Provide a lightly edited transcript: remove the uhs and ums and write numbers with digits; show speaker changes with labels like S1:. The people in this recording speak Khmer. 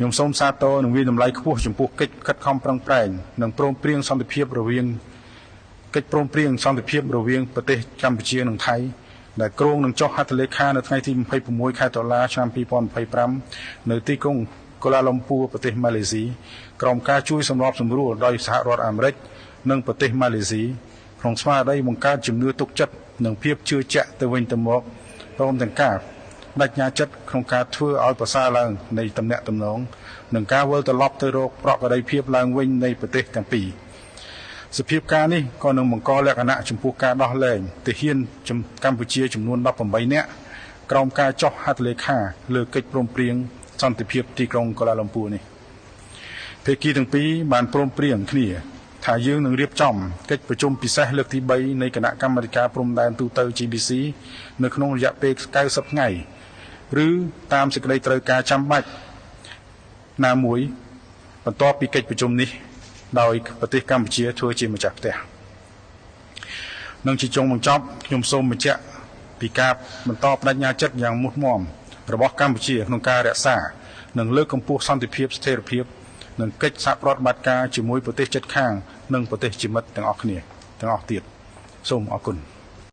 S1: ខ្ញុំសូមសាទរនឹងវិតម្លៃខ្ពស់ចំពោះកិច្ចខិតខំប្រឹងប្រែងនិងព្រមព្រៀងសន្តិភាពរវាងប្រទេសកម្ពុជានិងថៃដែលគ្រោងនឹងចុះហត្ថលេខានៅថ្ងៃទី26 ខែតុលា ឆ្នាំ 2025 នៅទីក្រុងកូឡាលំពូប្រទេសម៉ាឡេស៊ីក្រោមការជួយសម្របសម្រួលដោយសហរដ្ឋអាមេរិកនិងប្រទេសម៉ាឡេស៊ីក្នុងស្មារតីបង្កើតជំនឿទុកចិត្តនិងភាពជឿជាក់ទៅវិញទៅមកព្រមទាំងការបដិញ្ញាចិត្តក្នុងការធ្វើឲ្យប្រសើរឡើងនៃទំនាក់ទំនងនិងការវិលត្រឡប់ទៅរកប្រក្រតីភាពឡើងវិញនៃប្រទេសទាំងពីរសភាពការនេះក៏នឹងបង្កលក្ខណៈចំពោះការដោះលែងទាហានកម្ពុជាចំនួន18នាក់ក្រោមការចុះហត្ថលេខាលើកិច្ចព្រមព្រៀងសន្តិភាពទីក្រុងកូឡាលំពូនេះភាគីទាំងពីរបានព្រមព្រៀងគ្នាថាយើងនឹងរៀបចំកិច្ចប្រជុំពិសេសលើកទី3នៃគណៈកម្មាធិការព្រំដែនទូទៅ GBC នៅក្នុងរយៈពេល90ថ្ងៃឬតាមសេចក្តីត្រូវការចាំបាច់ណាមួយបន្ទាប់ពីកិច្ចប្រជុំនេះដោយប្រទេសកម្ពុជាធ្វើជាម្ចាស់ផ្ទះនឹងជាចុងបញ្ចប់ខ្ញុំសូមបញ្ជាក់ពីការបន្តបដិញ្ញាចិត្តយ៉ាងមុតមាំរបស់កម្ពុជាក្នុងការរក្សានិងលើកកម្ពស់សន្តិភាពស្ថិរភាពនិងកិច្ចសហប្រតិបត្តិការជាមួយប្រទេសជិតខាងនិងប្រទេសជាមិត្តទាំងអស់គ្នាទាំងអស់ទៀតសូមអរគុណ